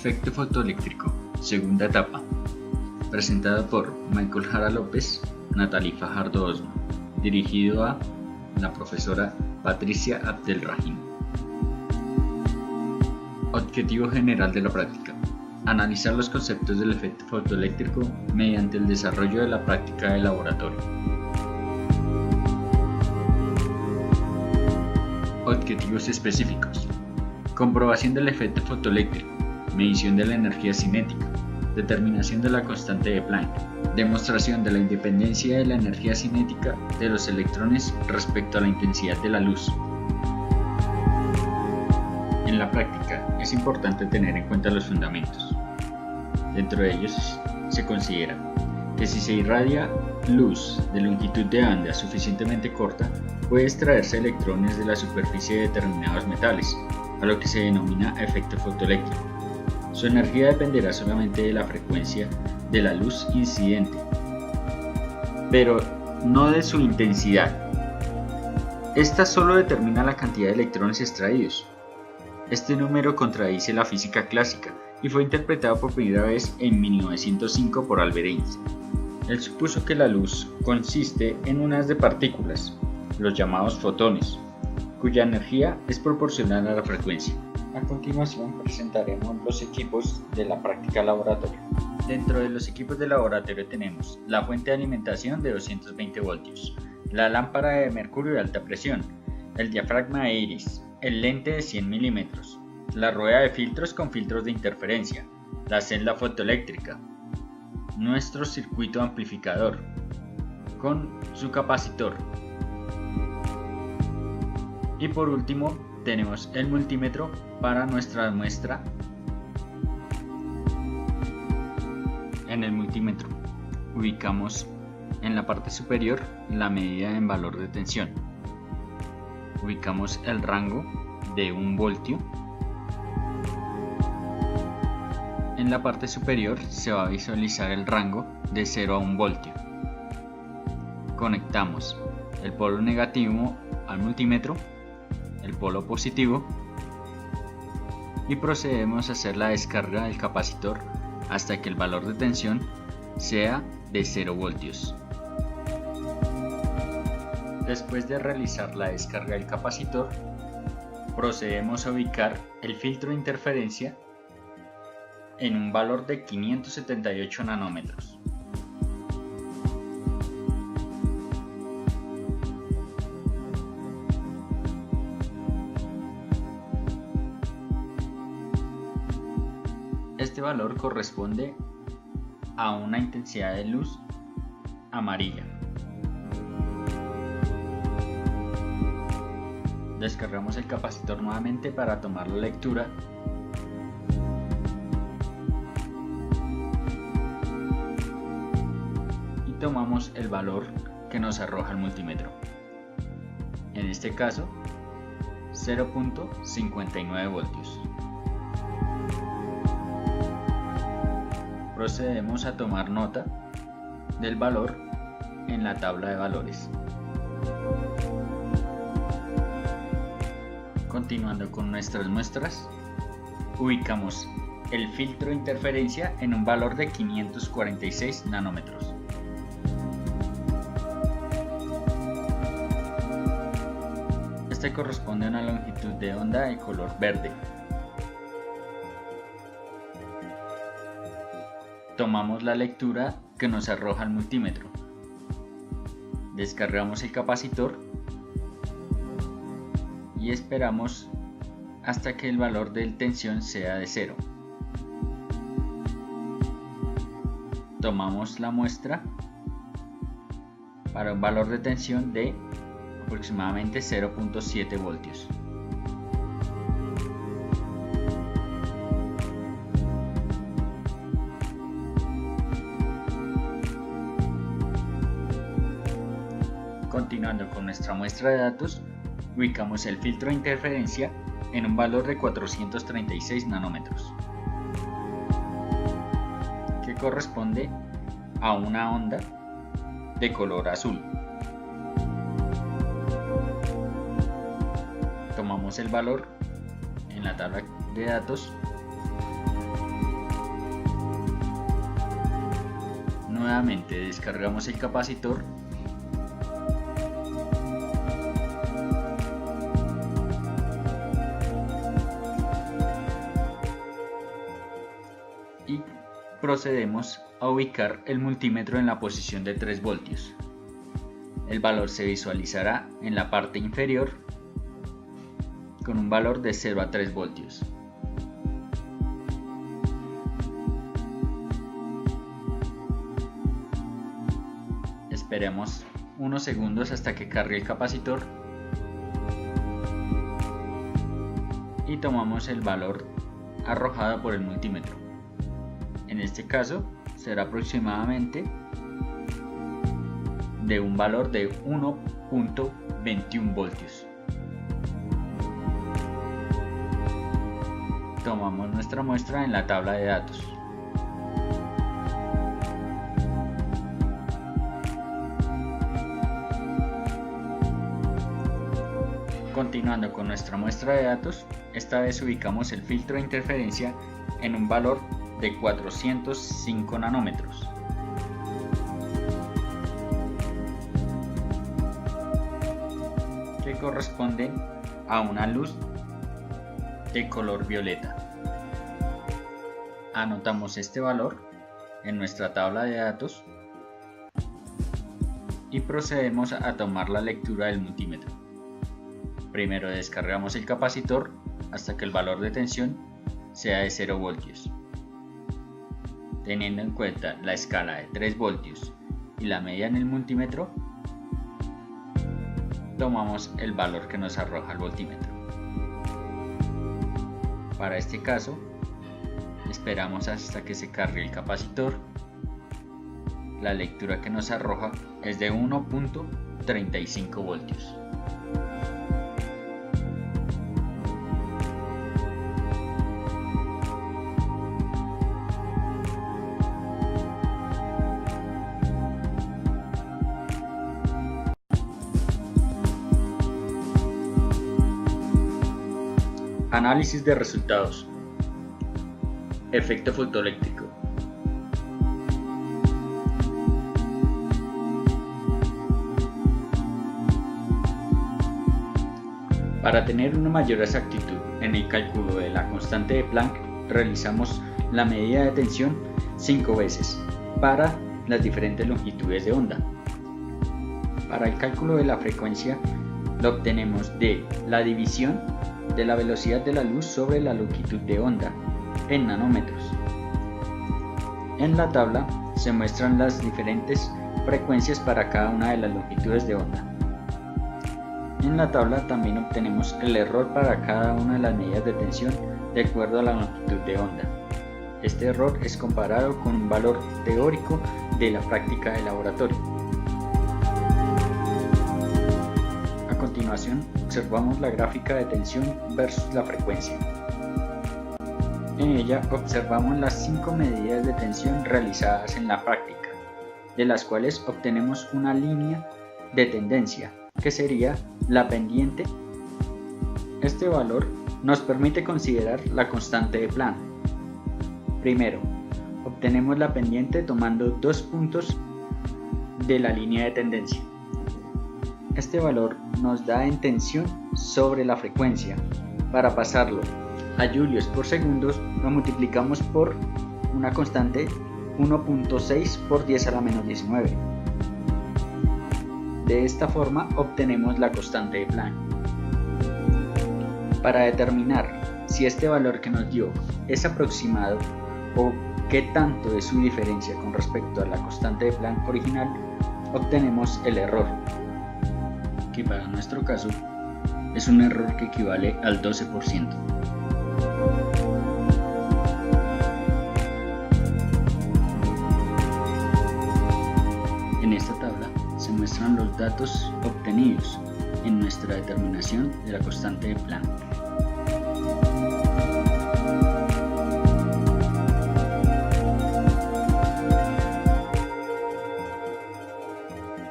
Efecto fotoeléctrico, segunda etapa. Presentado por Michael Jara López, Natalie Fajardo Osma. Dirigido a la profesora Patricia Abdelrahim. Objetivo general de la práctica. Analizar los conceptos del efecto fotoeléctrico mediante el desarrollo de la práctica de laboratorio. Objetivos específicos. Comprobación del efecto fotoeléctrico, medición de la energía cinética, determinación de la constante de Planck, demostración de la independencia de la energía cinética de los electrones respecto a la intensidad de la luz. En la práctica es importante tener en cuenta los fundamentos. Dentro de ellos se considera que si se irradia luz de longitud de onda suficientemente corta, puede extraerse electrones de la superficie de determinados metales, a lo que se denomina efecto fotoeléctrico. Su energía dependerá solamente de la frecuencia de la luz incidente, pero no de su intensidad. Esta solo determina la cantidad de electrones extraídos. Este número contradice la física clásica y fue interpretado por primera vez en 1905 por Albert Einstein. Él supuso que la luz consiste en un haz de partículas, los llamados fotones, cuya energía es proporcional a la frecuencia. A continuación presentaremos los equipos de la práctica laboratorio. Dentro de los equipos de laboratorio tenemos la fuente de alimentación de 220 voltios, la lámpara de mercurio de alta presión, el diafragma de iris, el lente de 100 milímetros, la rueda de filtros con filtros de interferencia, la celda fotoeléctrica, nuestro circuito amplificador con su capacitor. Y por último tenemos el multímetro para nuestra muestra. En el multímetro ubicamos en la parte superior la medida en valor de tensión. Ubicamos el rango de 1 voltio. En la parte superior se va a visualizar el rango de 0 a 1 voltio. Conectamos el polo negativo al multímetro, el polo positivo, y procedemos a hacer la descarga del capacitor hasta que el valor de tensión sea de 0 voltios. Después de realizar la descarga del capacitor, procedemos a ubicar el filtro de interferencia en un valor de 578 nanómetros. Este valor corresponde a una intensidad de luz amarilla. Descargamos el capacitor nuevamente para tomar la lectura y tomamos el valor que nos arroja el multímetro. En este caso, 0.59 voltios. Procedemos a tomar nota del valor en la tabla de valores. Continuando con nuestras muestras, ubicamos el filtro de interferencia en un valor de 546 nanómetros. Este corresponde a una longitud de onda de color verde. Tomamos la lectura que nos arroja el multímetro. Descargamos el capacitor y esperamos hasta que el valor de tensión sea de 0. Tomamos la muestra para un valor de tensión de aproximadamente 0.7 voltios. Continuando con nuestra muestra de datos, ubicamos el filtro de interferencia en un valor de 436 nanómetros, que corresponde a una onda de color azul. Tomamos el valor en la tabla de datos Nuevamente descargamos el capacitor y procedemos a ubicar el multímetro en la posición de 3 voltios. El valor se visualizará en la parte inferior con un valor de 0 a 3 voltios. Esperemos unos segundos hasta que cargue el capacitor y tomamos el valor arrojado por el multímetro. En este caso será aproximadamente de un valor de 1.21 voltios. Tomamos nuestra muestra en la tabla de datos. Continuando con nuestra muestra de datos, esta vez ubicamos el filtro de interferencia en un valor de 405 nanómetros. Que corresponden a una luz de color violeta. Anotamos este valor en nuestra tabla de datos y procedemos a tomar la lectura del multímetro. Primero descargamos el capacitor hasta que el valor de tensión sea de 0 voltios. Teniendo en cuenta la escala de 3 voltios y la media en el multímetro, tomamos el valor que nos arroja el voltímetro. Para este caso, esperamos hasta que se cargue el capacitor. La lectura que nos arroja es de 1.35 voltios. Análisis de resultados. Efecto fotoeléctrico. Para tener una mayor exactitud en el cálculo de la constante de Planck, realizamos la medida de tensión 5 veces para las diferentes longitudes de onda. Para el cálculo de la frecuencia, lo obtenemos de la división de la velocidad de la luz sobre la longitud de onda en nanómetros. En la tabla se muestran las diferentes frecuencias para cada una de las longitudes de onda. En la tabla también obtenemos el error para cada una de las medidas de tensión de acuerdo a la longitud de onda. Este error es comparado con un valor teórico de la práctica de laboratorio. A continuación, observamos la gráfica de tensión versus la frecuencia. En ella observamos las 5 medidas de tensión realizadas en la práctica, de las cuales obtenemos una línea de tendencia, que sería la pendiente. Este valor nos permite considerar la constante de Planck. Primero, obtenemos la pendiente tomando 2 puntos de la línea de tendencia. Este valor nos da en tensión sobre la frecuencia. Para pasarlo a julios por segundos, lo multiplicamos por una constante 1.6 por 10 a la menos 19. De esta forma obtenemos la constante de Planck. Para determinar si este valor que nos dio es aproximado o qué tanto es su diferencia con respecto a la constante de Planck original, obtenemos el error, que para nuestro caso es un error que equivale al 12%. En esta tabla se muestran los datos obtenidos en nuestra determinación de la constante de Planck.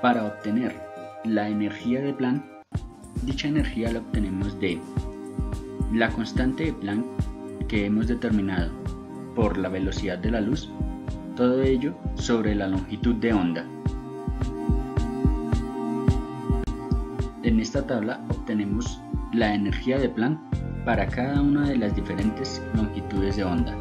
Para obtener la energía de Planck, dicha energía la obtenemos de la constante de Planck que hemos determinado por la velocidad de la luz Todo ello sobre la longitud de onda. En esta tabla obtenemos la energía de Planck para cada una de las diferentes longitudes de onda.